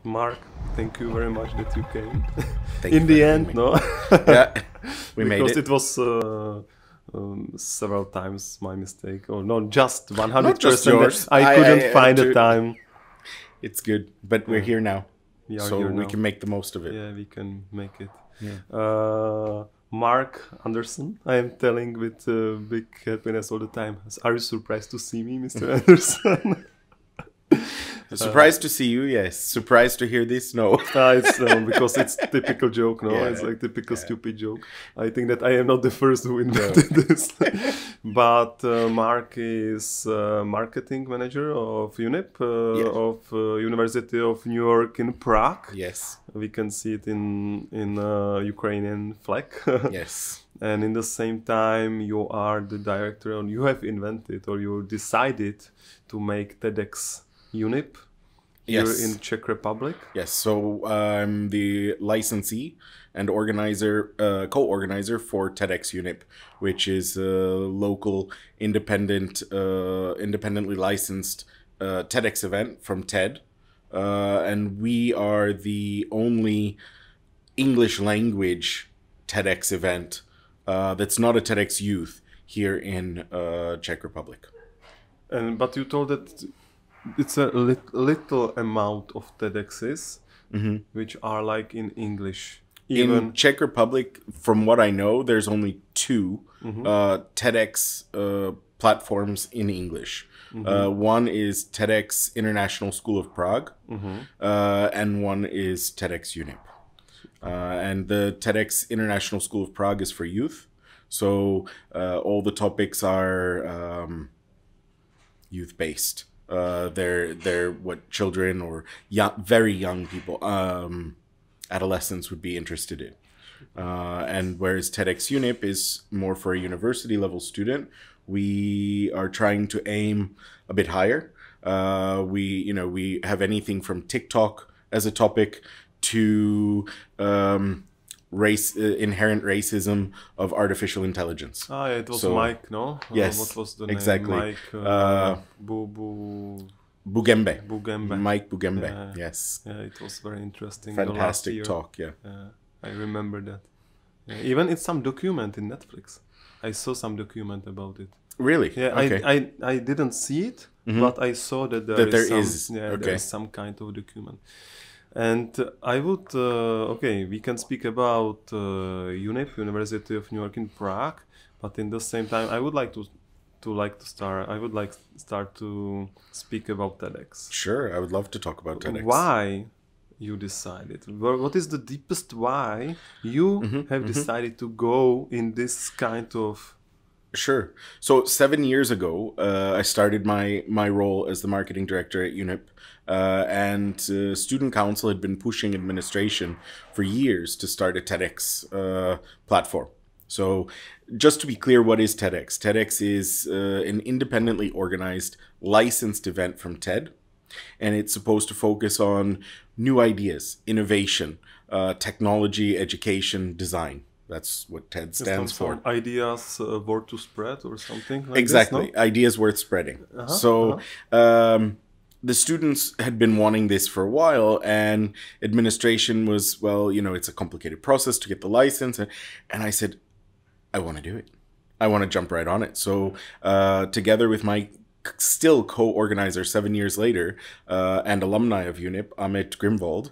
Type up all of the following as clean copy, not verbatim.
Mark, thank you very much that you came. Thank you In for the having end, me. no? Yeah, we made Because it. it was several times my mistake. Or not just 100%. Not just yours. I couldn't I find had a to- time. It's good, but we're here now, We are so here we now. can make the most of it. Yeah, we can make it. Yeah. Mark Anderson, I am telling with big happiness all the time. Are you surprised to see me, Mr. Anderson? Surprised to see you, yes. Surprised to hear this, no. It's because it's typical joke, no? Yeah. It's like typical stupid joke. I think that I am not the first who invented this. But Mark is marketing manager of UNYP, of University of New York in Prague. Yes, We can see it in Ukrainian flag. yes. And in the same time, you are the director, and you have invented or you decided to make TEDx UNYP here Yes. in Czech Republic. Yes, so I'm the licensee and organizer, co-organizer for TEDx UNYP, which is a local, independently licensed TEDx event from TED. And we are the only English language TEDx event that's not a TEDx Youth here in Czech Republic. But you told that it's a little amount of TEDx's which are like in English. In Czech Republic, from what I know, there's only two TEDx platforms in English. One is TEDx International School of Prague, and one is TEDx UNYP. And the TEDx International School of Prague is for youth. So all the topics are youth-based. They're what children or very young people, adolescents would be interested in. And whereas TEDx UNYP is more for a university level student, we are trying to aim a bit higher. We have anything from TikTok as a topic to inherent racism of artificial intelligence. It was So- Mike, no? Yes, What was the exactly. name? Mike Bugembe. Bugembe. Mike Bugembe. Yeah. Yes. Yeah, it was very interesting. the last Fantastic year. talk. Yeah. I remember that. Even it's some document in Netflix. I saw some document about it. Really? Yeah, Okay. I didn't see it, but I saw that That there some, is, yeah, okay. there is some kind of document. And I would, we can speak about UNYP, University of New York in Prague, but in the same time, I would like to start to speak about TEDx. Sure, I would love to talk about TEDx. Why you decided? What is the deepest why you have decided to go in this kind of? Sure. So 7 years ago, I started my role as the marketing director at UNYP, and Student Council had been pushing administration for years to start a TEDx platform. So just to be clear, what is TEDx? TEDx is an independently organized, licensed event from TED, and it's supposed to focus on new ideas, innovation, technology, education, design. That's what TED stands for. Some ideas worth to spread or something like Exactly. this, no? Ideas worth spreading. The students had been wanting this for a while, and administration was, well, it's a complicated process to get the license. And I said, I want to do it. I want to jump right on it. So together with my still co-organizer 7 years later and alumni of UNYP, Amit Grimwald,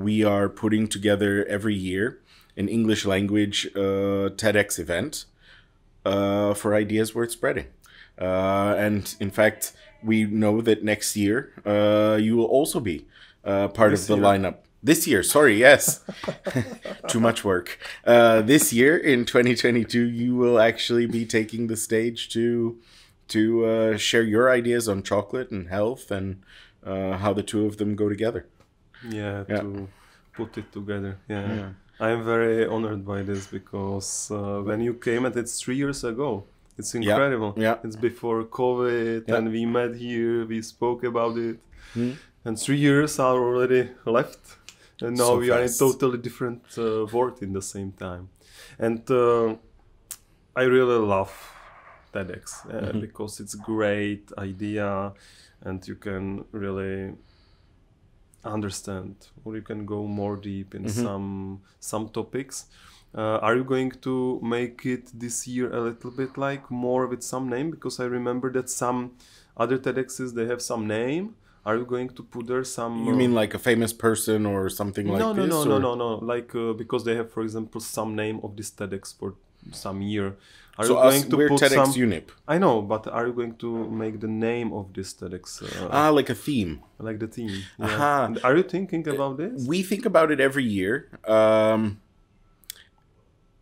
we are putting together every year an English language TEDx event for ideas worth spreading. And in fact, we know that next year you will also be part of the lineup. This year, sorry, yes. Too much work. This year, in 2022, you will actually be taking the stage to share your ideas on chocolate and health and how the two of them go together. Yeah, to put it together. Yeah. I am very honored by this because when you came, and it's 3 years ago. It's incredible. Yeah. It's before COVID, and we met here, we spoke about it. And 3 years are already left. And now So we are in fast. totally different world in the same time. And I really love TEDx because it's a great idea, and you can really understand, or you can go more deep in some topics. Are you going to make it this year a little bit like more with some name? Because I remember that some other TEDx's, they have some name. Are you going to put there some... You mean like a famous person or something like this? No. Like, because they have, for example, some name of this TEDx for some year. Are so you going to we're put TEDx some... UNYP. I know, but are you going to make the name of this TEDx? Like a theme. Like the theme. Yeah. And are you thinking about this? We think about it every year.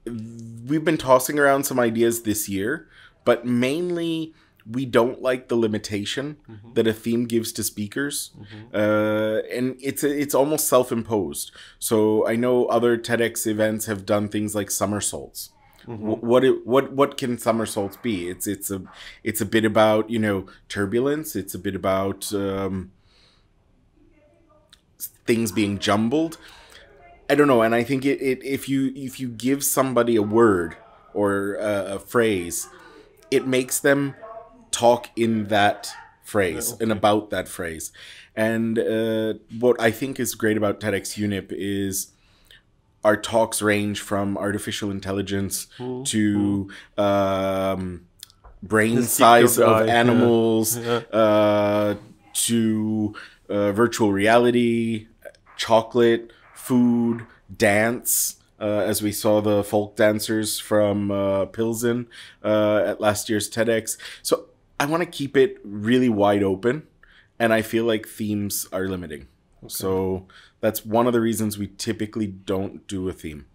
We've been tossing around some ideas this year, but mainly we don't like the limitation that a theme gives to speakers, and it's almost self-imposed. So I know other TEDx events have done things like somersaults. What can somersaults be? It's a bit about, you know, turbulence. It's a bit about things being jumbled. I don't know, and I think if you give somebody a word or a phrase, it makes them talk in that phrase and about that phrase. And what I think is great about TEDx UNYP is our talks range from artificial intelligence to brain size of animals to virtual reality, chocolate, food, dance, as we saw the folk dancers from Pilsen at last year's TEDx. So I want to keep it really wide open, and I feel like themes are limiting. Okay. So that's one of the reasons we typically don't do a theme.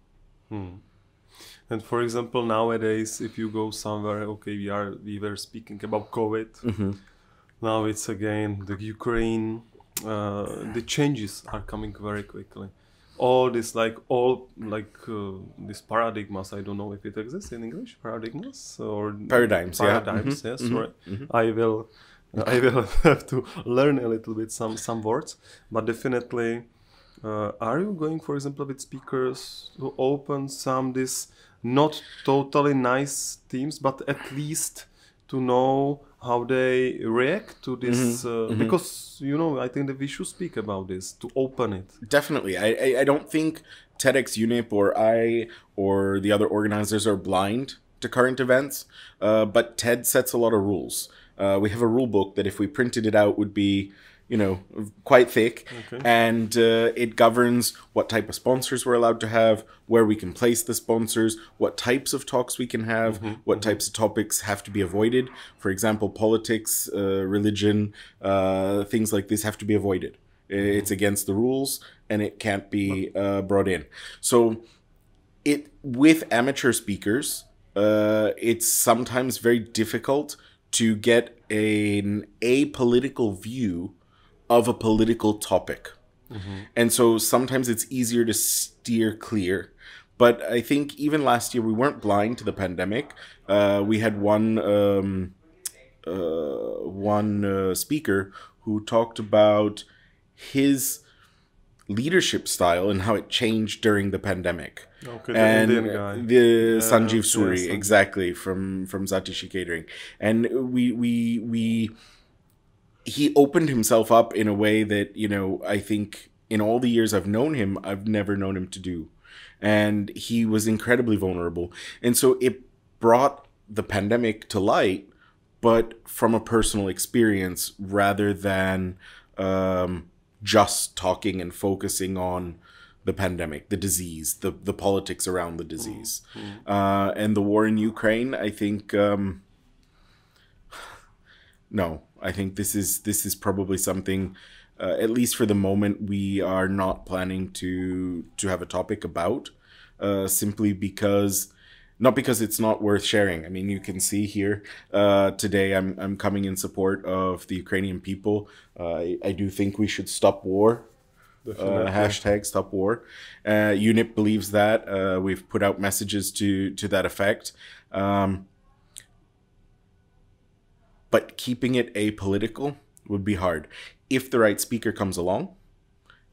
And for example, nowadays, if you go somewhere, okay, we were speaking about COVID. Now it's again the Ukraine. The changes are coming very quickly. All this these paradigms, I don't know if it exists in English, paradigms or paradigms, yes, right. I will have to learn a little bit some words, but definitely are you going, for example, with speakers to open some this not totally nice themes, but at least to know how they react to this, because, you know, I think that we should speak about this, to open it. Definitely. I don't think TEDx UNYP or I or the other organizers are blind to current events, but TED sets a lot of rules. We have a rule book that if we printed it out would be, you know, quite thick, and it governs what type of sponsors we're allowed to have, where we can place the sponsors, what types of talks we can have, what types of topics have to be avoided. For example, politics, religion, things like this have to be avoided. It's against the rules, and it can't be brought in. So with amateur speakers, it's sometimes very difficult to get an apolitical view of a political topic. And so sometimes it's easier to steer clear. But I think even last year we weren't blind to the pandemic. We had one speaker who talked about his leadership style and how it changed during the pandemic. Okay, and the Indian guy. The Sanjeev Suri, exactly, from Satishi Catering. And he opened himself up in a way that, you know, I think in all the years I've known him, I've never known him to do. And he was incredibly vulnerable. And so it brought the pandemic to light, but from a personal experience rather than just talking and focusing on the pandemic, the disease, the politics around the disease. And the war in Ukraine, I think, no, I think this is probably something, at least for the moment, we are not planning to have a topic about, simply because, not because it's not worth sharing. I mean, you can see here today I'm coming in support of the Ukrainian people. I do think we should stop war. Hashtag stop war. UNIP believes that. We've put out messages to that effect. But keeping it apolitical would be hard. If the right speaker comes along,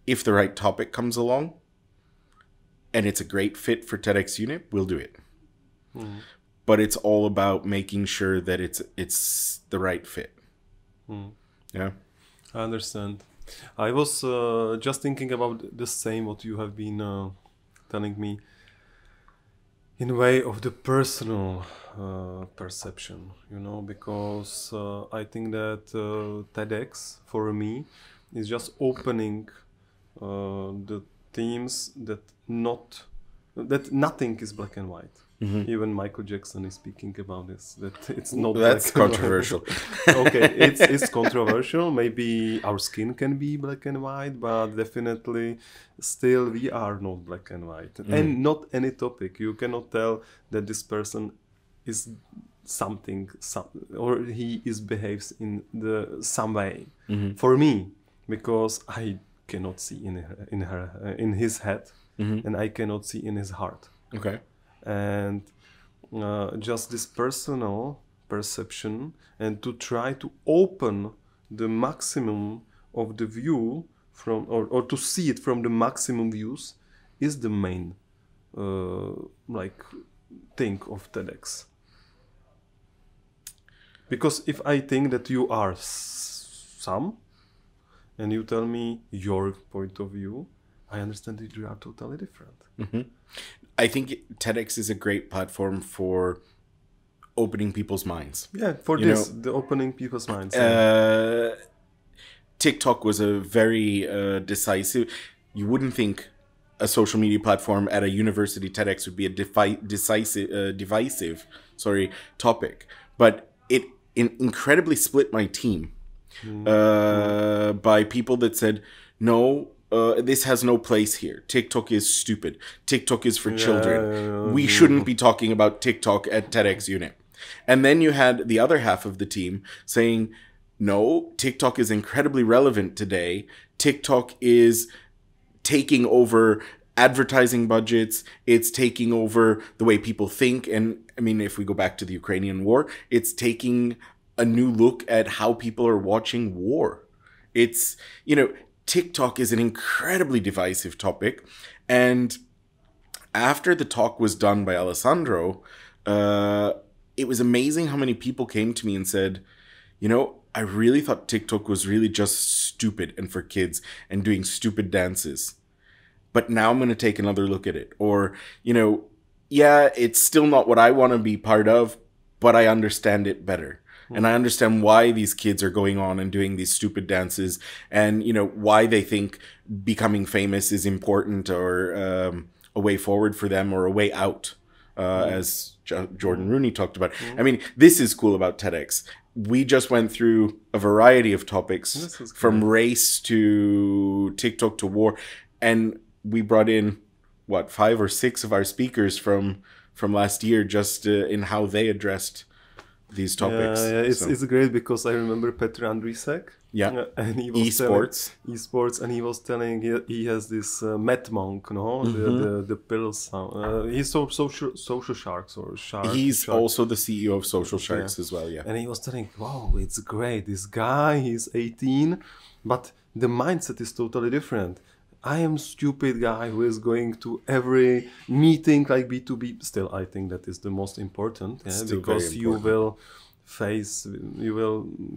if the right topic comes along, and it's a great fit for TEDx UNYP, we'll do it. But it's all about making sure that it's the right fit. I understand. I was just thinking about the same what you have been telling me in a way of the personal perception, you know, because I think that TEDx for me is just opening the themes that nothing is black and white. Mm-hmm. Even Michael Jackson is speaking about this, that it's not that's black controversial. Okay, it's controversial. Maybe our skin can be black and white, but definitely still we are not black and white. And not any topic. You cannot tell that this person is something, or he behaves in some way. Mm-hmm. For me, because I cannot see in his head, and I cannot see in his heart. Okay. And just this personal perception, and to try to open the maximum of the view from, or to see it from the maximum views, is the main thing of TEDx. Because if I think that you are some, and you tell me your point of view, I understand that you are totally different. Mm-hmm. I think TEDx is a great platform for opening people's minds. Yeah, for the opening people's minds. TikTok was a very decisive. You wouldn't think a social media platform at a university TEDx would be a divisive topic, but it incredibly split my team by people that said no. This has no place here. TikTok is stupid. TikTok is for children. We shouldn't be talking about TikTok at TEDx UNYP. And then you had the other half of the team saying, no, TikTok is incredibly relevant today. TikTok is taking over advertising budgets. It's taking over the way people think. And I mean, if we go back to the Ukrainian war, it's taking a new look at how people are watching war. It's, TikTok is an incredibly divisive topic. And after the talk was done by Alessandro, it was amazing how many people came to me and said, I really thought TikTok was really just stupid and for kids and doing stupid dances. But now I'm going to take another look at it. Or, it's still not what I want to be part of, but I understand it better. And I understand why these kids are going on and doing these stupid dances, and, why they think becoming famous is important, or a way forward for them, or a way out, as Jordan Rooney talked about. I mean, this is cool about TEDx. We just went through a variety of topics, from race to TikTok to war. And we brought in, 5 or 6 of our speakers from last year, just in how they addressed these topics. Yeah, it's great, because I remember Petr Andrisek. Yeah, and he was esports, and he was telling he has this Met Monk, the pill sound. He's social sharks or shark. He's also the CEO of Social Sharks as well. Yeah, and he was telling, wow, it's great. This guy, he's 18, but the mindset is totally different. I am stupid guy who is going to every meeting like B2B. Still, I think that is the most important, because you will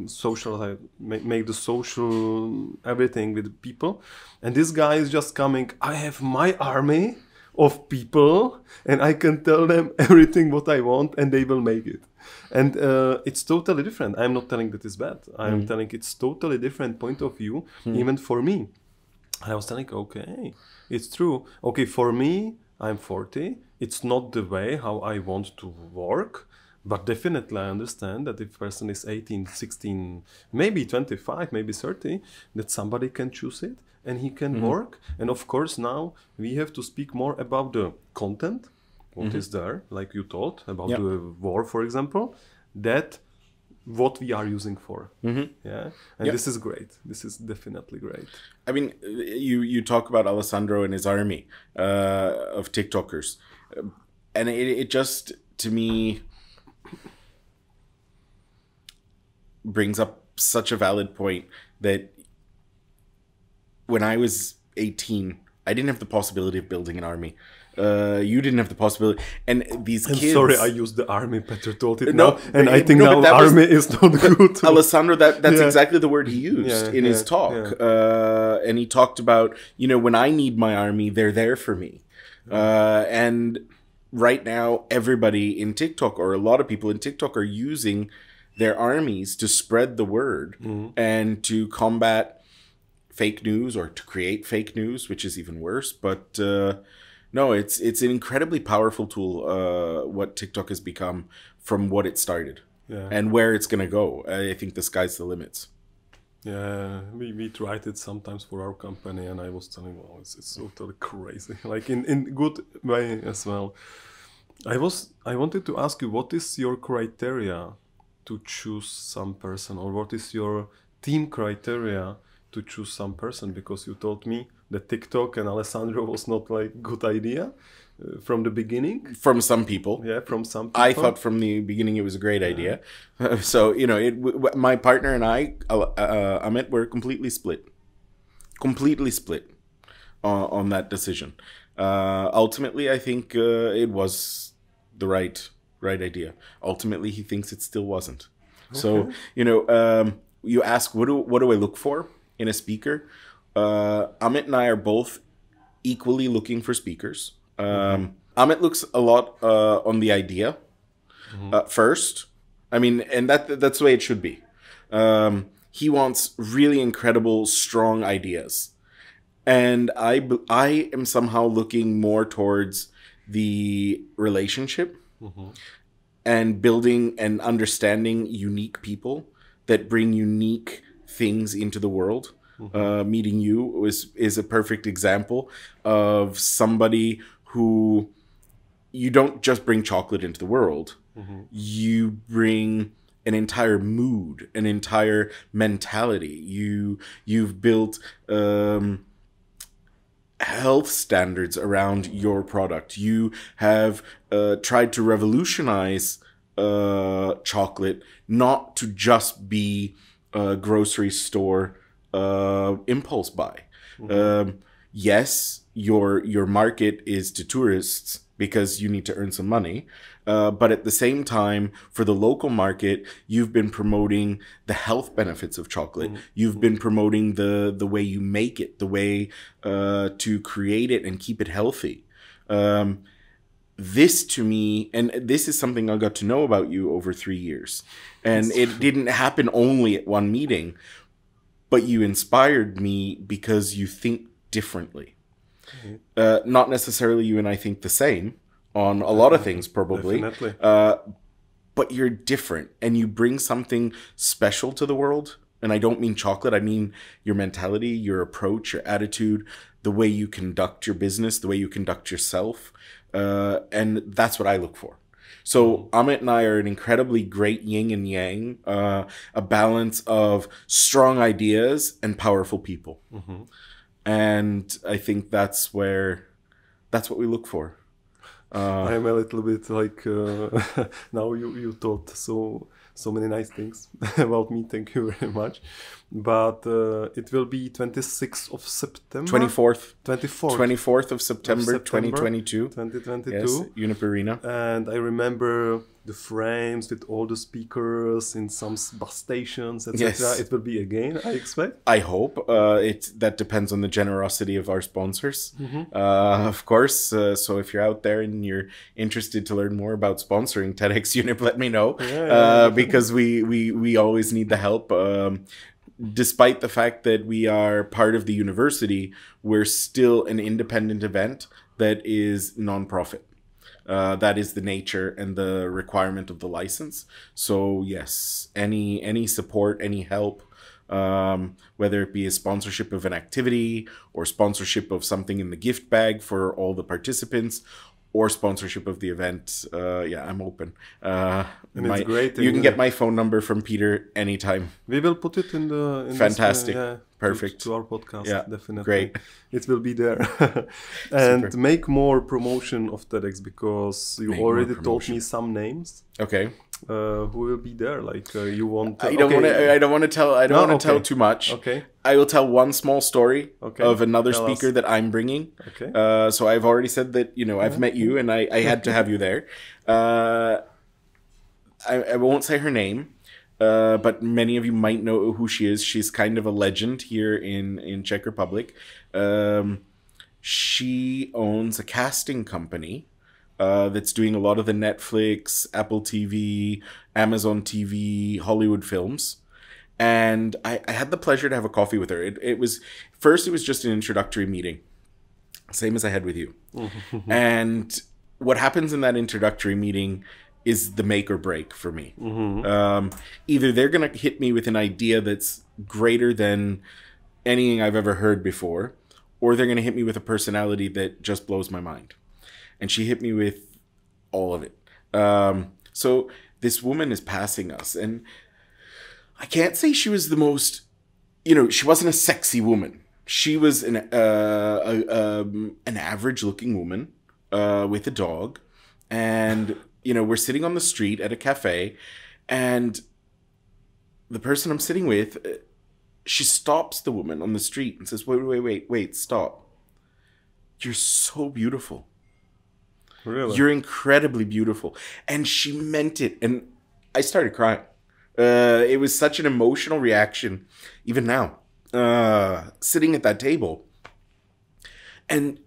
socialize, make the social everything with people. And this guy is just coming, I have my army of people and I can tell them everything what I want and they will make it. And it's totally different. I'm not telling that it's bad. I'm telling it's totally different point of view, even for me. I was telling, okay, it's true. Okay, for me, I'm 40. It's not the way how I want to work, but definitely I understand that if a person is 18, 16, maybe 25, maybe 30, that somebody can choose it and he can work. And of course, now we have to speak more about the content, what is there, like you told, about the war, for example, that what we are using for. And this is great. This is definitely great. I mean, you talk about Alessandro and his army of TikTokers, and it just, to me, brings up such a valid point that when I was 18, I didn't have the possibility of building an army. You didn't have the possibility. And these I'm kids... sorry, I used the army. Peter told it No, now. And I think no, but now army is not good. Alessandro, that's exactly the word he used in his talk. And he talked about, when I need my army, they're there for me. And right now, everybody in TikTok, or a lot of people in TikTok, are using their armies to spread the word and to combat fake news, or to create fake news, which is even worse. But no, it's an incredibly powerful tool, what TikTok has become from what it started and where it's going to go. I think the sky's the limits. Yeah, we tried it sometimes for our company, and I was telling, wow, it's totally crazy, like in good way as well. I wanted to ask you, what is your criteria to choose some person, or what is your team criteria to choose some person? Because you told me that TikTok and Alessandro was not like good idea from the beginning. From some people. Yeah, from some people. I thought from the beginning it was a great idea. So, my partner and I, Amit, were completely split. Completely split on that decision. Ultimately, I think it was the right idea. Ultimately, he thinks it still wasn't. Okay. So, you ask, what do I look for in a speaker? Amit and I are both equally looking for speakers. Amit looks a lot on the idea first. I mean, and that's the way it should be. He wants really incredible, strong ideas. And I am somehow looking more towards the relationship and building and understanding unique people that bring unique things into the world. Meeting you is a perfect example of somebody who, you don't just bring chocolate into the world. You bring an entire mood, an entire mentality. You've built health standards around your product. You have tried to revolutionize chocolate, not to just be a grocery store impulse buy. Yes, your market is to tourists because you need to earn some money. But at the same time, for the local market, you've been promoting the health benefits of chocolate. You've been promoting the way you make it, the way to create it and keep it healthy. This to me, and this is something I got to know about you over 3 years. And it didn't happen only at one meeting, but you inspired me because you think differently. Not necessarily you and I think the same on a lot of things, probably. Definitely. But you're different, and you bring something special to the world. And I don't mean chocolate. I mean your mentality, your approach, your attitude, the way you conduct your business, the way you conduct yourself. And that's what I look for. So Amit and I are an incredibly great yin and yang, a balance of strong ideas and powerful people. And I think that's what we look for. I'm a little bit like, now you taught so many nice things about me. Thank you very much. But it will be 26th of September. 24th of September 2022. 2022. Yes, UNYP Arena. And I remember the frames with all the speakers in some bus stations, etc. Yes. It will be again, I expect. I hope. That depends on the generosity of our sponsors, of course. So if you're out there and you're interested to learn more about sponsoring TEDx UNYP, let me know. Because we always need the help. Despite the fact that we are part of the university, we're still an independent event that is non-profit. That is the nature and the requirement of the license. So yes, any support, any help, whether it be a sponsorship of an activity or sponsorship of something in the gift bag for all the participants, or sponsorship of the event, I'm open. And it's great. You can get my phone number from Peter anytime. We will put it in the... Fantastic. Perfect. To our podcast, definitely. Great. It will be there. And make more promotion of TEDx, because you already told me some names. Okay. who will be there? Like you want? I don't want to tell. I don't want to tell too much. Okay. I will tell one small story of another Tell speaker us. that I'm bringing. Okay. So I've already said that I've met you, and I had to have you there. I won't say her name, but many of you might know who she is. She's kind of a legend here in Czech Republic. She owns a casting company that's doing a lot of the Netflix, Apple TV, Amazon TV, Hollywood films. And I had the pleasure to have a coffee with her. It was just an introductory meeting, same as I had with you. And what happens in that introductory meeting is the make or break for me. Either they're going to hit me with an idea that's greater than anything I've ever heard before, or they're going to hit me with a personality that just blows my mind. And she hit me with all of it. So this woman is passing us, and I can't say she was the most, she wasn't a sexy woman. She was an average-looking woman with a dog, and we're sitting on the street at a cafe, and the person I'm sitting with, she stops the woman on the street and says, "Wait, stop! You're so beautiful. Really? You're incredibly beautiful," and she meant it, and I started crying. It was such an emotional reaction, even now, sitting at that table. And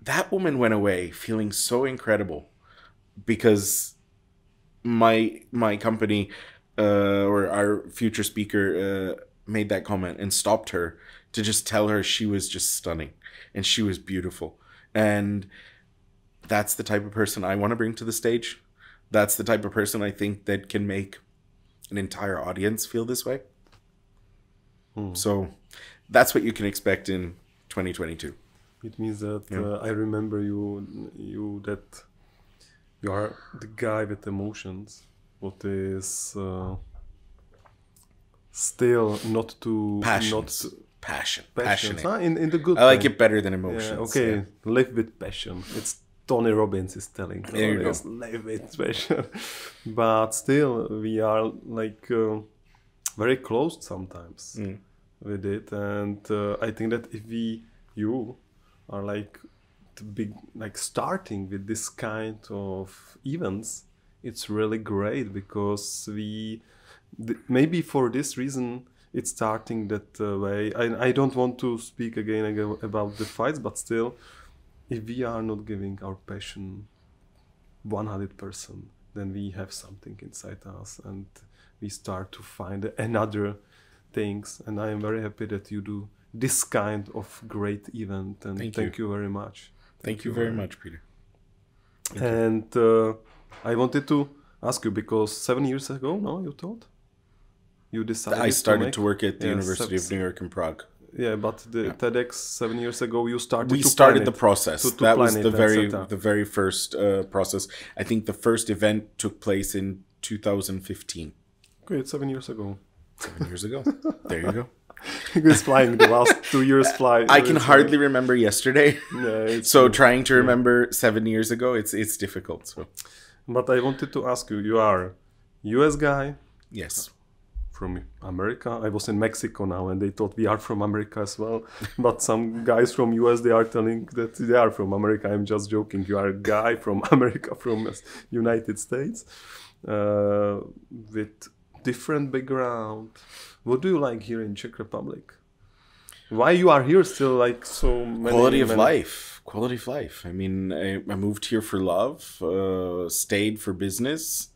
that woman went away feeling so incredible because my company or our future speaker made that comment and stopped her to just tell her she was just stunning and she was beautiful. And that's the type of person I want to bring to the stage. That's the type of person I think that can make an entire audience feel this way. So that's what you can expect in 2022. It means that I remember you that you are the guy with emotions. What is still not too passionate. In the good. I like way. it better than emotions. Yeah, okay, Yeah. live with passion. It's Tony Robbins is telling. There you go. Live with passion. But still, we are like very closed sometimes with it, and I think that if you are like the big, like starting with this kind of events, it's really great because maybe for this reason it's starting that way. I don't want to speak again about the fights, but still, if we are not giving our passion 100%, then we have something inside us and we start to find another things. And I am very happy that you do this kind of great event. And thank you very much. Thank you very much, Peter. And I wanted to ask you, because 7 years ago, you thought? You decided I started to work at the University of New York in Prague. Yeah, but the TEDx 7 years ago, you started. We started the process. That was the very first process. I think the first event took place in 2015. Okay, it's 7 years ago. 7 years ago. There you go. It's flying. The last 2 years fly. I can hardly remember yesterday. Yeah, so trying to remember 7 years ago, it's difficult. So. But I wanted to ask you. You are US guy. Yes. From America. I was in Mexico now, and they thought we are from America as well. But some guys from US, they are telling that they are from America. I'm just joking. You are a guy from America, from United States, with different background. What do you like here in Czech Republic? Why you are here still, like so many? Quality of life. I mean, I moved here for love, stayed for business,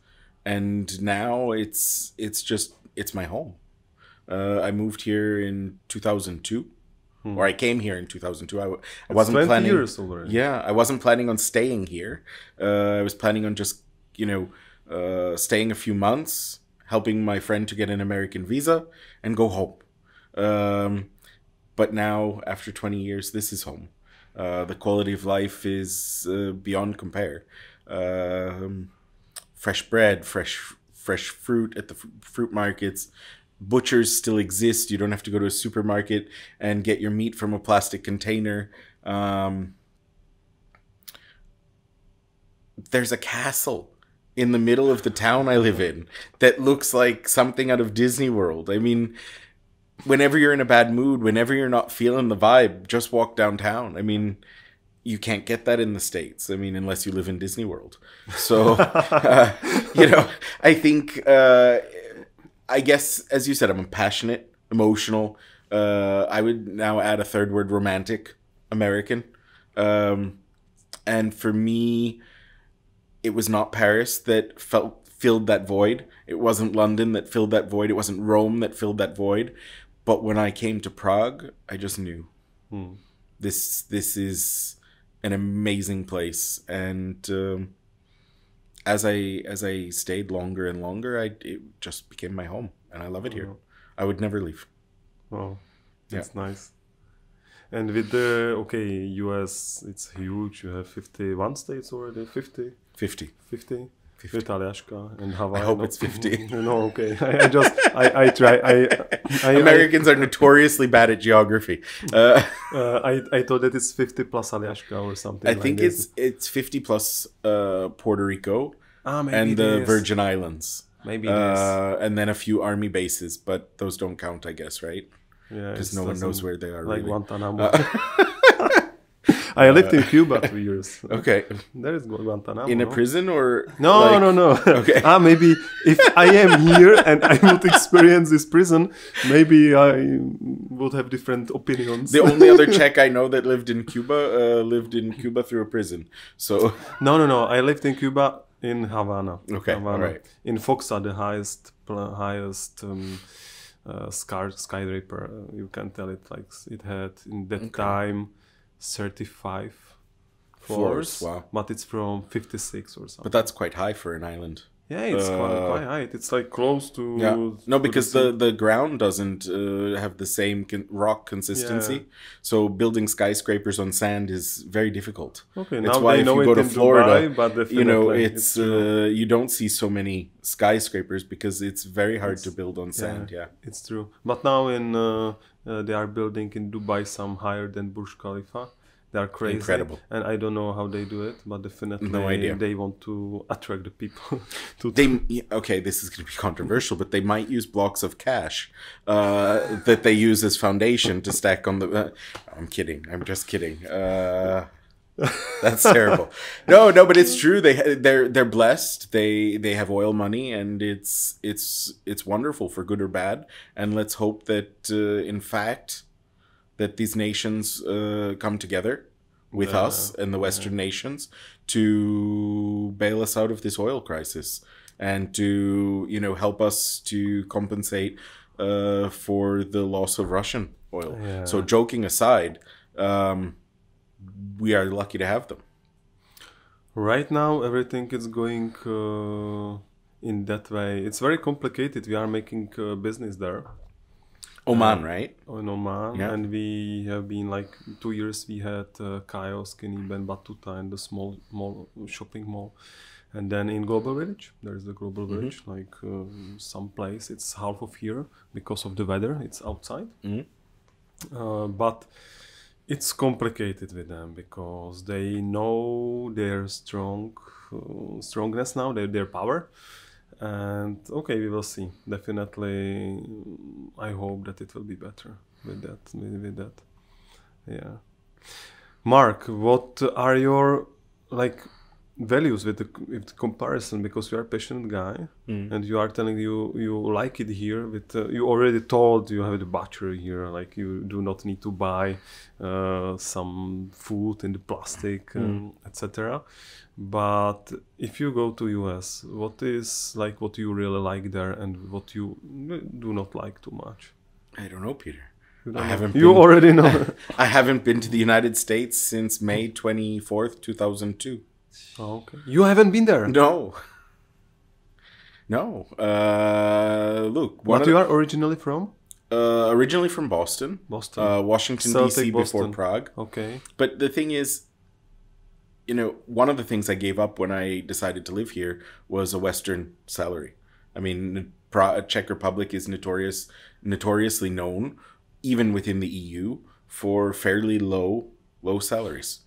and now it's my home. I moved here in 2002, or I came here in 2002. I wasn't planning. 20 years already. Yeah, I wasn't planning on staying here. I was planning on just staying a few months, helping my friend to get an American visa, and go home. But now, after 20 years, this is home. The quality of life is beyond compare. Fresh bread, fresh fruit at the fruit markets. Butchers still exist. You don't have to go to a supermarket and get your meat from a plastic container. There's a castle in the middle of the town I live in that looks like something out of Disney World. I mean, whenever you're in a bad mood, whenever you're not feeling the vibe, just walk downtown. I mean, you can't get that in the States. I mean, unless you live in Disney World. So, I think, I guess, as you said, I'm passionate, emotional. I would now add a third word, romantic, American. And for me, it was not Paris that filled that void. It wasn't London that filled that void. It wasn't Rome that filled that void. But when I came to Prague, I just knew this is an amazing place. And as I stayed longer and longer, it just became my home, and I love it here. I would never leave. Oh, that's nice. And with the US, it's huge. You have 51 states already. 50. 50. With Alaska and Hawaii. I hope it's 50. No, okay. I try. Americans are notoriously bad at geography. I thought that it's 50 plus Alaska or something. I think it's 50 plus Puerto Rico and the Virgin Islands. Maybe it is. And then a few army bases, but those don't count, I guess, right? Yeah, because no one knows where they are. Like really. Guantanamo. I lived in Cuba 2 years. Okay. There is Guantanamo. In a prison or? No. Okay. Maybe if I am here and I would experience this prison, maybe I would have different opinions. The only other Czech I know that lived in Cuba through a prison. So. No. I lived in Cuba in Havana. Okay. Havana. All right. In Foxa, the highest skyscraper. You can tell it like it had in that time 35 floors. Wow. But it's from 56 or something. But that's quite high for an island. Yeah, it's quite high. It's like close to... Yeah. No, because the ground doesn't have the same rock consistency. Yeah. So building skyscrapers on sand is very difficult. Okay, that's now why they know if you go to Florida, Dubai, but it's you don't see so many skyscrapers because it's very hard to build on sand. Yeah, it's true. But now they are building in Dubai some higher than Burj Khalifa. They are crazy. Incredible. And I don't know how they do it, but definitely no idea. They want to attract the people. This is going to be controversial, but they might use blocks of cash that they use as foundation to stack on the... I'm kidding. I'm just kidding. That's terrible. No, but it's true. They're blessed. They have oil money, and it's wonderful for good or bad. And let's hope that, in fact... that these nations come together with us and the Western nations to bail us out of this oil crisis and to, help us to compensate for the loss of Russian oil. Yeah. So joking aside, we are lucky to have them. Right now, everything is going in that way. It's very complicated. We are making business there. Oman, right? In Oman, yeah. And we have been 2 years. We had kiosk in Ibn Battuta and the small shopping mall, and then in Global Village. There is the Global Village, some place. It's half of here because of the weather. It's outside, but it's complicated with them because they know their strongness now, their power. And we will see. Definitely, I hope that it will be better with that. Yeah. Mark, what are your values with the comparison? Because you are a passionate guy, and you are telling you like it here. With you already told you have the butchery here. You do not need to buy some food in the plastic, etc. But if you go to US, what is what you really like there, and what you do not like too much? I don't know, Peter. You already know. I haven't been to the United States since May 24th, 2002. Oh, okay. You haven't been there? No. Look. What you are originally from? Originally from Boston. Washington, D.C. before Prague. Okay. But the thing is, one of the things I gave up when I decided to live here was a Western salary. I mean, Czech Republic is notoriously known, even within the EU, for fairly low salaries.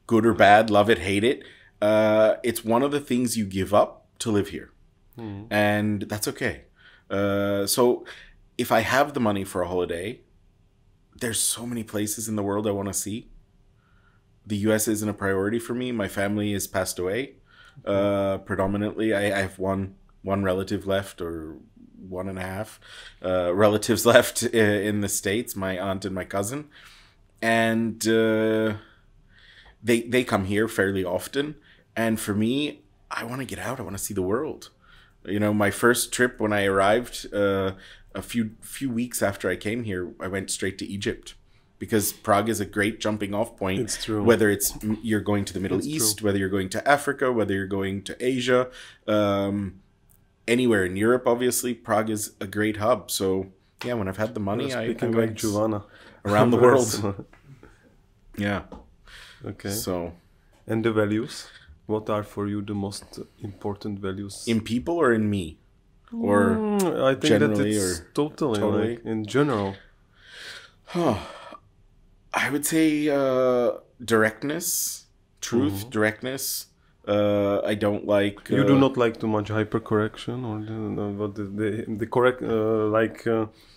Good or bad, love it, hate it. it's one of the things you give up to live here. And that's okay. So if I have the money for a holiday, there's so many places in the world I want to see. The US isn't a priority for me. My family has passed away. Predominantly, I have one relative left, or 1.5 relatives left in the States, my aunt and my cousin. And they come here fairly often. And for me, I want to get out. I want to see the world. You know, my first trip when I arrived, a few weeks after I came here, I went straight to Egypt. Because Prague is a great jumping off point. It's true. Whether you're going to the Middle East, whether you're going to Africa, whether you're going to Asia, anywhere in Europe, obviously, Prague is a great hub. So, yeah, when I've had the money, I went around the world. Yeah. Okay. So, and the values? What are for you the most important values? In people or in me? Or I think that it's totally. Like, in general. I would say directness, truth, directness. I don't like... you do not like too much hypercorrection, or the correct,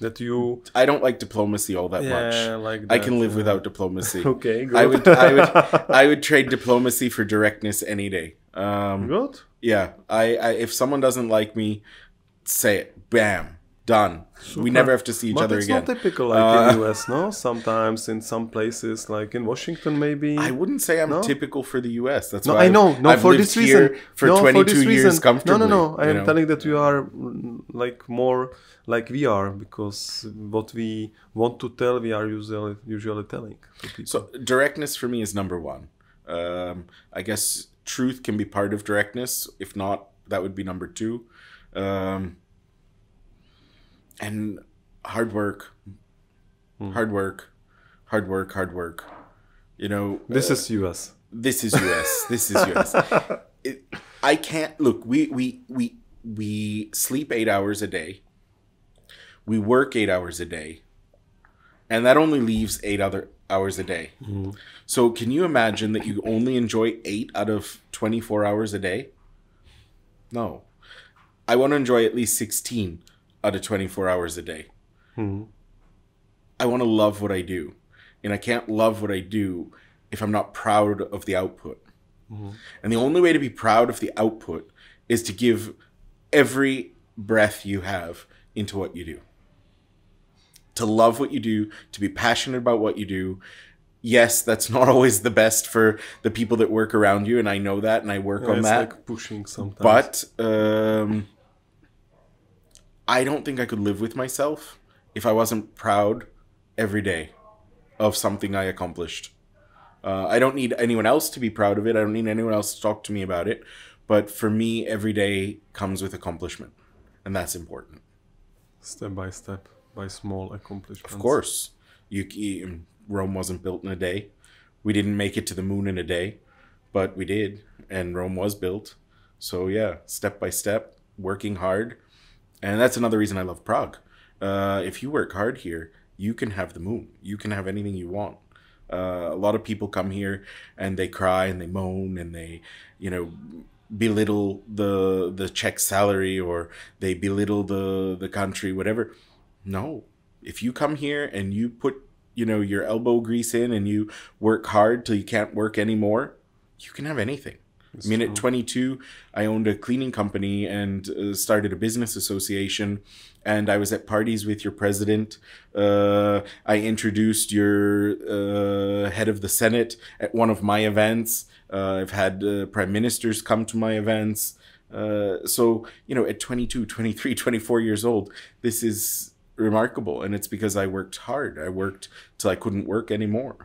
that you... I don't like diplomacy all that much. Like that, I can live without diplomacy. Okay, good. I would trade diplomacy for directness any day. Good? Yeah. If someone doesn't like me, say it. Bam. Done. Super. We never have to see each other again. But it's not typical like in the US, no? Sometimes in some places, like in Washington, maybe. I wouldn't say I'm typical for the US. That's no, why I know. No, I've for lived this reason. For 22 years comfortably. No. I am telling that you are like more like we are, because what we want to tell, we are usually telling to people. So directness for me is number one. I guess truth can be part of directness. If not, that would be number two. And hard work. You know, this is US. This is US. This is US. I can't look. We sleep 8 hours a day. We work 8 hours a day, and that only leaves 8 other hours a day. So can you imagine that you only enjoy 8 out of 24 hours a day? No, I want to enjoy at least 16 out of 24 hours a day. I want to love what I do. And I can't love what I do if I'm not proud of the output. And the only way to be proud of the output is to give every breath you have into what you do. To love what you do, to be passionate about what you do. Yes, that's not always the best for the people that work around you, and I know that, and I work on that. It's like pushing sometimes. But I don't think I could live with myself if I wasn't proud every day of something I accomplished. I don't need anyone else to be proud of it. I don't need anyone else to talk to me about it. But for me, every day comes with accomplishment. And that's important. Step by step, by small accomplishments. Of course. Rome wasn't built in a day. We didn't make it to the moon in a day. But we did. And Rome was built. So yeah, step by step, working hard. And that's another reason I love Prague. If you work hard here, you can have the moon. You can have anything you want. A lot of people come here and they cry and they moan and they, belittle the Czech salary, or they belittle the country, whatever. No. If you come here and you put, your elbow grease in and you work hard till you can't work anymore, you can have anything. At 22, I owned a cleaning company and started a business association. And I was at parties with your president. I introduced your head of the Senate at one of my events. I've had prime ministers come to my events. So, at 22, 23, 24 years old, this is remarkable. And it's because I worked hard. I worked till I couldn't work anymore.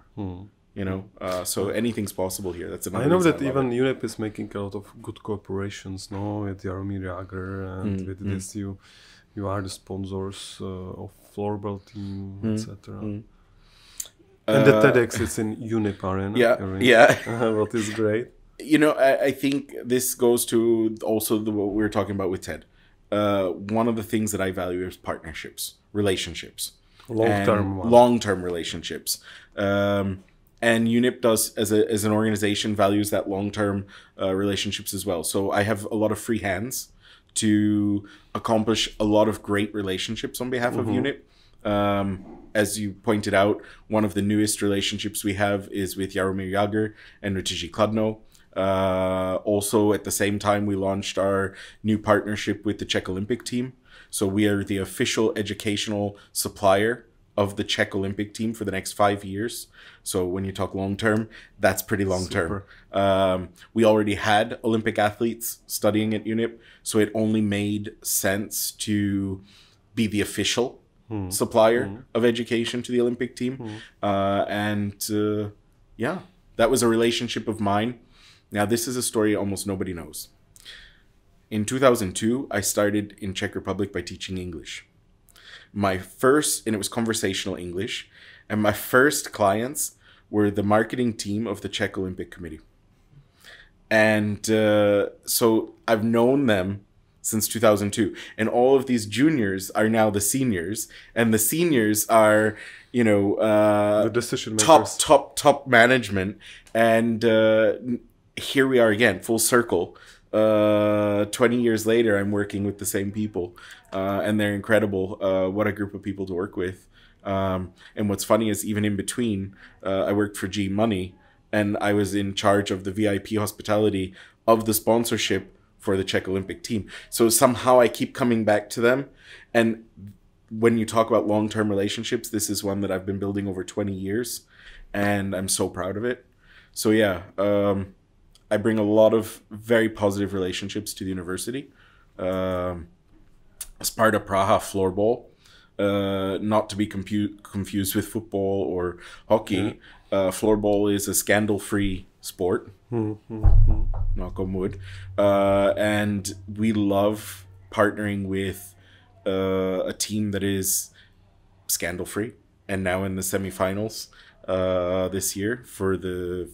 So anything's possible here. That's another. I know that even UNYP is making a lot of good cooperations, with Jaromír Jágr, and with this you are the sponsors of Floorball team, etc. And the TEDx is in UNYP arena. Yeah. What is great. I think this goes to also what we were talking about with TED. One of the things that I value is partnerships, relationships, long-term relationships. And UNYP does, as an organization, values that long-term relationships as well. So I have a lot of free hands to accomplish a lot of great relationships on behalf of UNYP. As you pointed out, one of the newest relationships we have is with Jaromir Jagr and Rytiji Kladno. Also, at the same time, we launched our new partnership with the Czech Olympic team. So we are the official educational supplier of the Czech Olympic team for the next 5 years. So when you talk long term, that's pretty long term. We already had Olympic athletes studying at UNYP, so it only made sense to be the official supplier of education to the Olympic team. Yeah, that was a relationship of mine. Now, this is a story almost nobody knows. In 2002, I started in Czech Republic by teaching English. And it was conversational English. And my first clients were the marketing team of the Czech Olympic Committee. And so I've known them since 2002. And all of these juniors are now the seniors. And the seniors are, the decision makers. Top management. And here we are again, full circle. 20 years later, I'm working with the same people. And they're incredible. What a group of people to work with. And what's funny is even in between, I worked for G Money, and I was in charge of the VIP hospitality of the sponsorship for the Czech Olympic team. So somehow I keep coming back to them. And when you talk about long-term relationships, this is one that I've been building over 20 years, and I'm so proud of it. So yeah, I bring a lot of very positive relationships to the university. Sparta Praha floorball, not to be confused with football or hockey. Floorball is a scandal-free sport. Knock on wood. And we love partnering with a team that is scandal-free, and now in the semifinals this year for the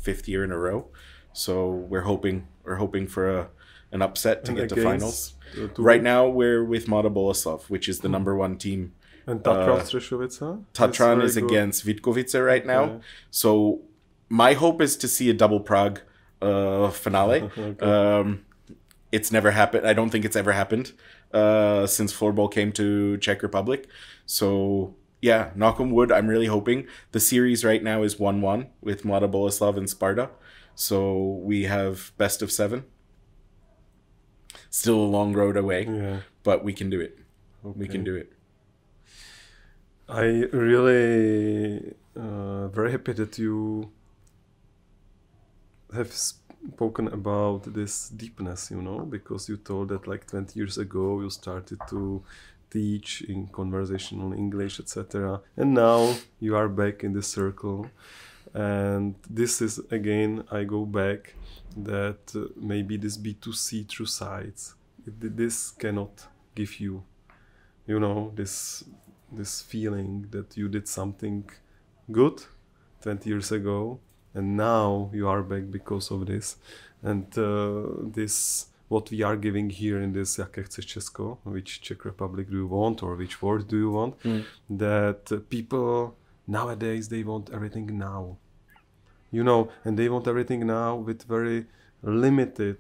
5th year in a row. So we're hoping for an upset to get to finals. Right now we're with Mladá Boleslav, which is the number 1 team. And Tatran Střešovice? Tatran is against Vítkovice right now. Okay. So my hope is to see a double Prague finale. Okay. It's never happened. I don't think it's ever happened since floorball came to Czech Republic. So yeah, knock on wood, I'm really hoping. The series right now is 1-1 with Mladá Boleslav and Sparta. So we have best of 7. Still a long road away, but we can do it. Okay. We can do it. I really very happy that you have spoken about this deepness, because you told that like 20 years ago you started to teach in conversational English, etc. And now you are back in the circle. And this is, again, I go back that maybe this B2C through sites, this cannot give you, this feeling that you did something good 20 years ago, and now you are back because of this. And this, what we are giving here in this Jaké chceš Česko, which Czech Republic do you want, or which word do you want, that people nowadays, they want everything now, and they want everything now with very limited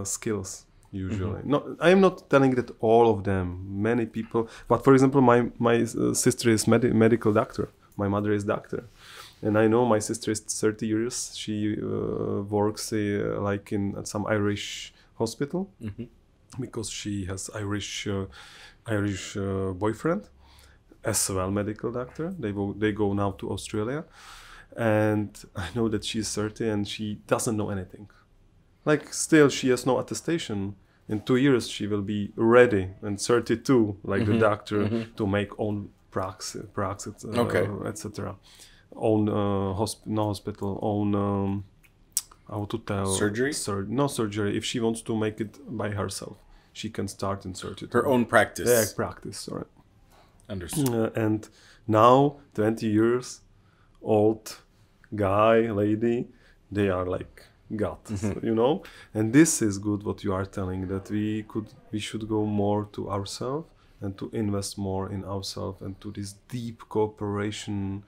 skills. Usually, no, I am not telling that all of them. Many people, but for example, my sister is medical doctor. My mother is doctor, and I know my sister is 30 years. She works like in some Irish hospital because she has Irish boyfriend, as well medical doctor. They go now to Australia, and I know that she's 30 and she doesn't know anything. Like still she has no attestation. In 2 years she will be ready, and 32 like the doctor to make own praxis, etc. Own hospital, own how to tell surgery? No surgery. If she wants to make it by herself, she can start in 32. Her own practice. Yeah, practice. Sorry. Understood. And now 20 years old guy, lady, they are like God, and this is good what you are telling, that we should go more to ourselves and to invest more in ourselves and to this deep cooperation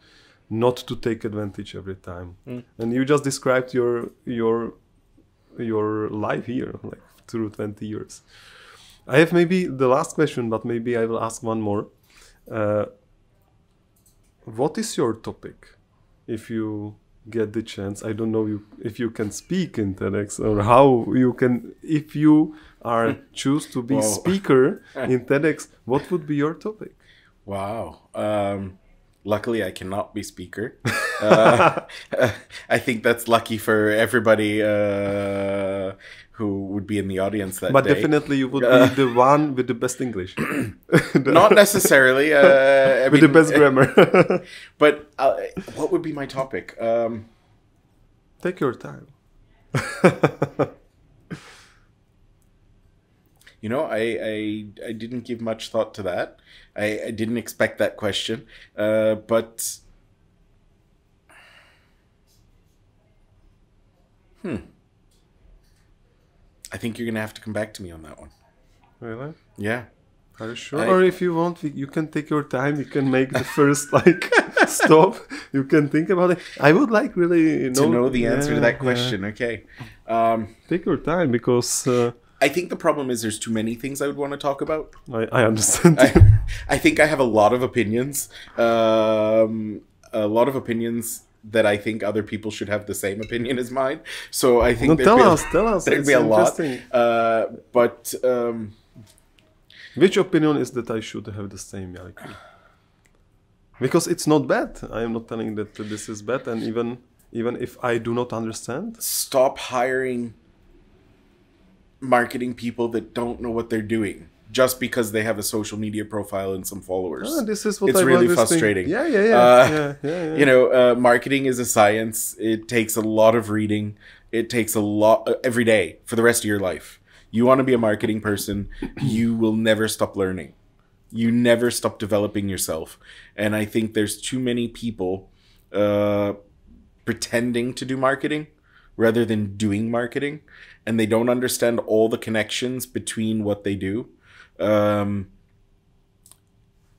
not to take advantage every time. And you just described your life here, like through 20 years. I have maybe the last question, but maybe I will ask one more. What is your topic? If you get the chance, I don't know if you can speak in TEDx, or how you can, if you are choose to be speaker in TEDx, what would be your topic? Wow. Luckily, I cannot be speaker. I think that's lucky for everybody who would be in the audience that but day. Definitely you would be the one with the best English. Not necessarily. With the best grammar. But what would be my topic? Take your time. You know, I didn't give much thought to that. I didn't expect that question. But... I think you're going to have to come back to me on that one. Really? Yeah. Are you sure? Or if you want, you can take your time. You can make the first stop. You can think about it. I would like really to know the answer to that question. Okay. Take your time, because I think the problem is there's too many things I would want to talk about. I understand. I think I have a lot of opinions. A lot of opinions that I think other people should have the same opinion as mine. So I think tell us. There'd be a lot. But which opinion is that I should have the same, Jari? Because it's not bad. I am not telling that this is bad, and even if I do not understand. Stop hiring marketing people that don't know what they're doing just because they have a social media profile and some followers. This is what it's really frustrating. Yeah. You know, marketing is a science. It takes a lot of reading. It takes a lot every day for the rest of your life. You want to be a marketing person, you will never stop learning. You never stop developing yourself. And I think there's too many people pretending to do marketing rather than doing marketing. And they don't understand all the connections between what they do.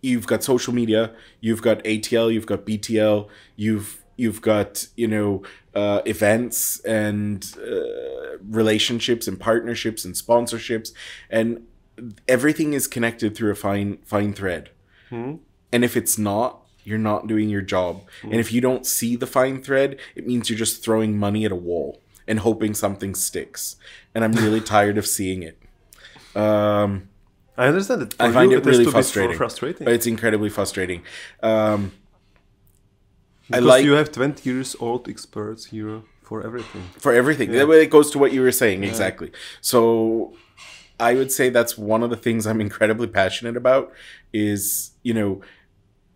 You've got social media, you've got ATL, you've got BTL, you've got, you know, events and relationships and partnerships and sponsorships, and everything is connected through a fine thread. And if it's not, you're not doing your job. And if you don't see the fine thread, it means you're just throwing money at a wall and hoping something sticks. And I'm really tired of seeing it. I understand it. I find it really frustrating. It's incredibly frustrating. Because you have 20 years old experts here for everything. For everything. Yeah. It goes to what you were saying, exactly. So I would say that's one of the things I'm incredibly passionate about is, you know,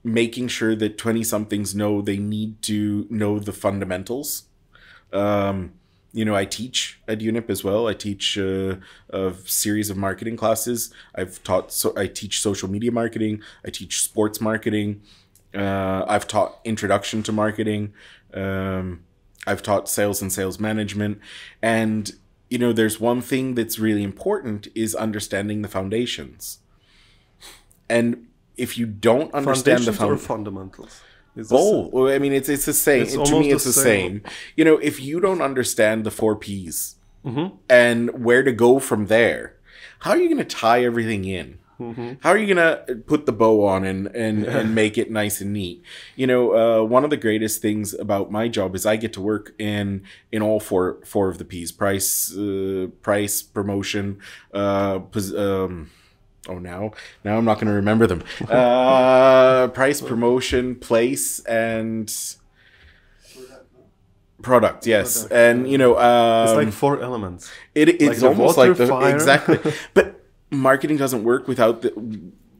making sure that 20-somethings know they need to know the fundamentals. You know, I teach at UNYP as well. I teach a series of marketing classes. I teach social media marketing. I teach sports marketing. I've taught introduction to marketing. I've taught sales and sales management. And, you know, there's one thing that's really important is understanding the foundations. And if you don't understand the foundations or fundamentals? Oh, I mean, it's the same. To me, it's the same. You know, if you don't understand the 4 Ps and where to go from there, how are you going to tie everything in? How are you going to put the bow on and make it nice and neat? You know, one of the greatest things about my job is I get to work in all four of the Ps: price, promotion, now I'm not going to remember them. Price, promotion, place, and product. Yes, and you know, it's like 4 elements. It's like almost like exactly. But marketing doesn't work without the.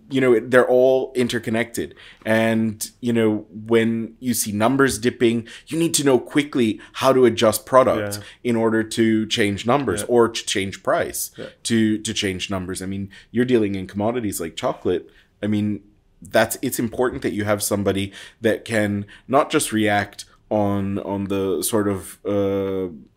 You know, they're all interconnected. And, you know, when you see numbers dipping, you need to know quickly how to adjust product in order to change numbers or to change price to change numbers. I mean, you're dealing in commodities like chocolate. I mean, it's important that you have somebody that can not just react on the sort of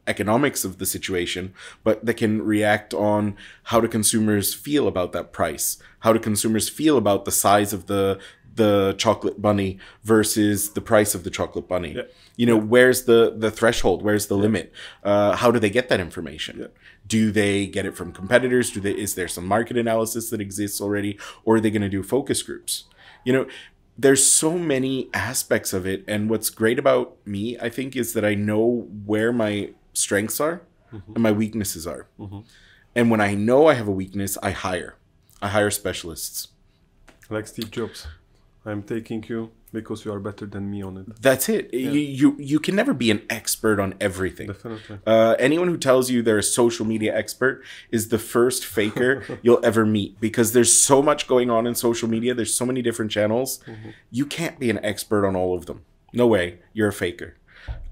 economics of the situation, but that can react on how do consumers feel about that price? How do consumers feel about the size of the the chocolate bunny versus the price of the chocolate bunny. Yeah. You know, where's the threshold? Where's the limit? How do they get that information? Yeah. Do they get it from competitors? Is there some market analysis that exists already? Or are they going to do focus groups? You know, there's so many aspects of it. And what's great about me, I think, is that I know where my strengths are and my weaknesses are. And when I know I have a weakness, I hire specialists. Like Steve Jobs. I'm taking you because you are better than me on it. That's it. Yeah. You can never be an expert on everything. Definitely. Anyone who tells you they're a social media expert is the first faker you'll ever meet, because there's so much going on in social media. There's so many different channels. You can't be an expert on all of them. No way. You're a faker.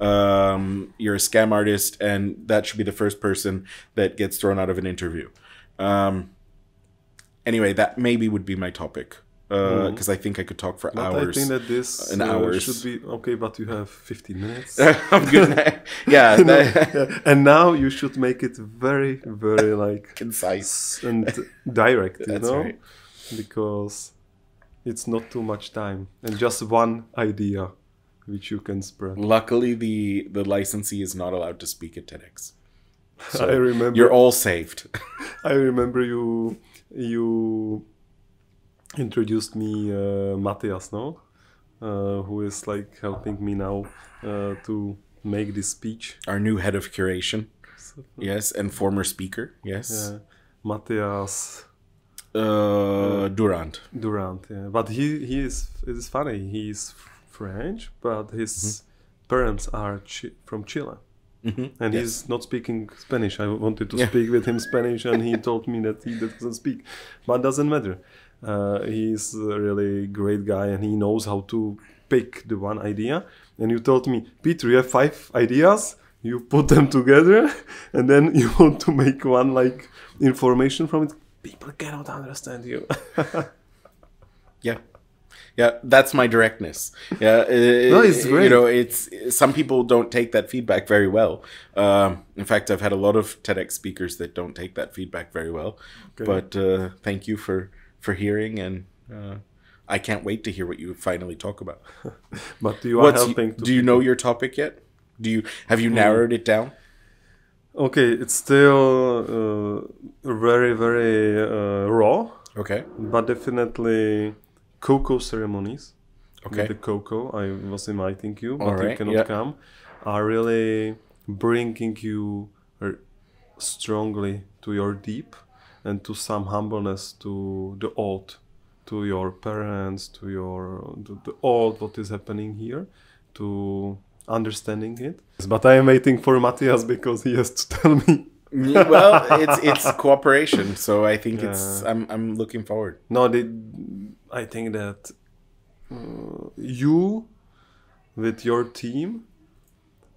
You're a scam artist, and that should be the first person that gets thrown out of an interview. Anyway, that maybe would be my topic. Because I think I could talk for hours. I think that this should be okay, but you have 15 minutes. I'm good. Yeah. And now you should make it very, very like concise and direct, you That's know? right. Because it's not too much time and just one idea which you can spread. Luckily, the licensee is not allowed to speak at TEDx. So I remember you're all saved. I remember you introduced me Matthias, no? Who is like helping me now to make this speech. Our new head of curation. Yes, and former speaker. Yes. Yeah. Matthias Durand. Durand, yeah. But he is, it is funny, he's French, but his parents are from Chile. And he's not speaking Spanish. I wanted to speak with him Spanish, and he told me that he doesn't speak. But doesn't matter. He's a really great guy, and he knows how to pick the one idea. And you told me, Peter, you have 5 ideas, you put them together, and then you want to make one like information from it. People cannot understand you. Yeah, that's my directness. Yeah, no, it's great. You know, it's some people don't take that feedback very well. In fact, I've had a lot of TEDx speakers that don't take that feedback very well. Okay. But thank you for hearing, and I can't wait to hear what you finally talk about. But you are helping. Do you know your topic yet? Have you narrowed it down? Okay, it's still very, very raw. Okay, but definitely cocoa ceremonies. Okay, with the cocoa, I was inviting you, but right. You cannot come. Are really bringing you strongly to your deep, and to some humbleness, to the old, to your parents, to the old, what is happening here, to understanding it. But I am waiting for Matthias because he has to tell me. Well, it's cooperation, so I think I'm looking forward. No, I think that you with your team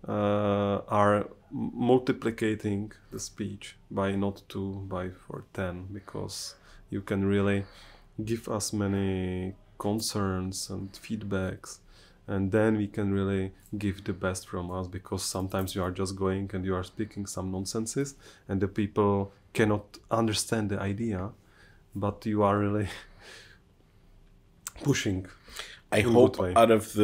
are multiplicating the speech by not 2, by 10, because you can really give us many concerns and feedbacks, and then we can really give the best from us, because sometimes you are just going and you are speaking some nonsenses and the people cannot understand the idea, but you are really pushing. I hope out of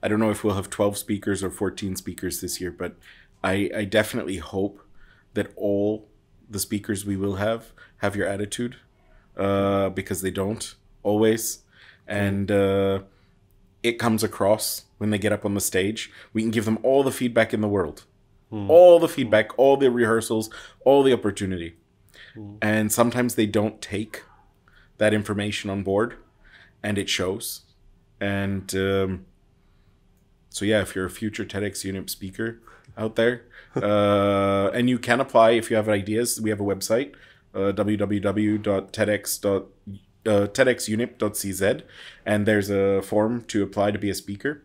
I don't know if we'll have 12 speakers or 14 speakers this year, but I definitely hope that all the speakers we will have your attitude, because they don't always. And it comes across when they get up on the stage. We can give them all the feedback in the world. All the feedback, all the rehearsals, all the opportunity. And sometimes they don't take that information on board, and it shows. And so yeah, if you're a future TEDx UNYP speaker out there, and you can apply if you have ideas, we have a website, www.tedxunip.cz, and there's a form to apply to be a speaker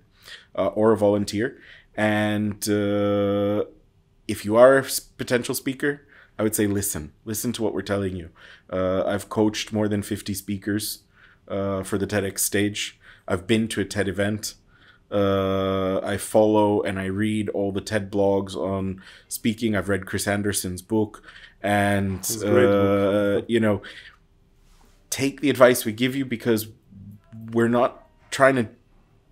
or a volunteer. And if you are a potential speaker, I would say listen to what we're telling you. I've coached more than 50 speakers for the TEDx stage. I've been to a TED event. I follow and I read all the TED blogs on speaking. I've read Chris Anderson's book, and book. You know, take the advice we give you, because we're not trying to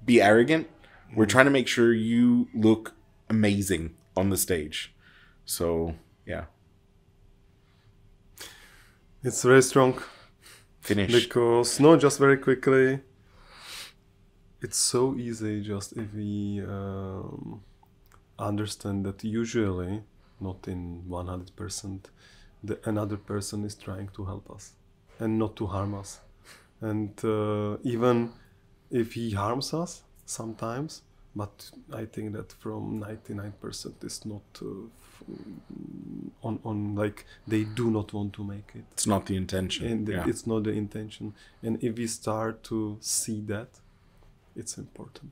be arrogant. We're trying to make sure you look amazing on the stage. So, yeah. It's very strong. Finish. Because, no, just very quickly, it's so easy just if we understand that usually, not in 100%, another person is trying to help us and not to harm us. And even if he harms us sometimes, but I think that from 99% is not on like they do not want to make it. It's not the intention. And it's not the intention. And if we start to see that, it's important.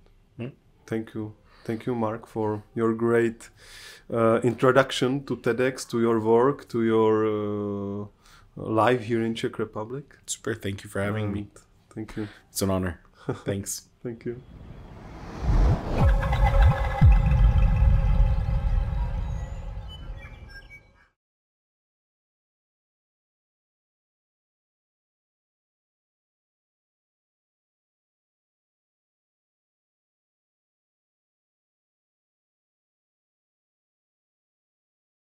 Thank you, Mark, for your great introduction to TEDx, to your work, to your life here in Czech Republic. Super. Thank you for having me. Thank you. It's an honor. Thanks. Thank you.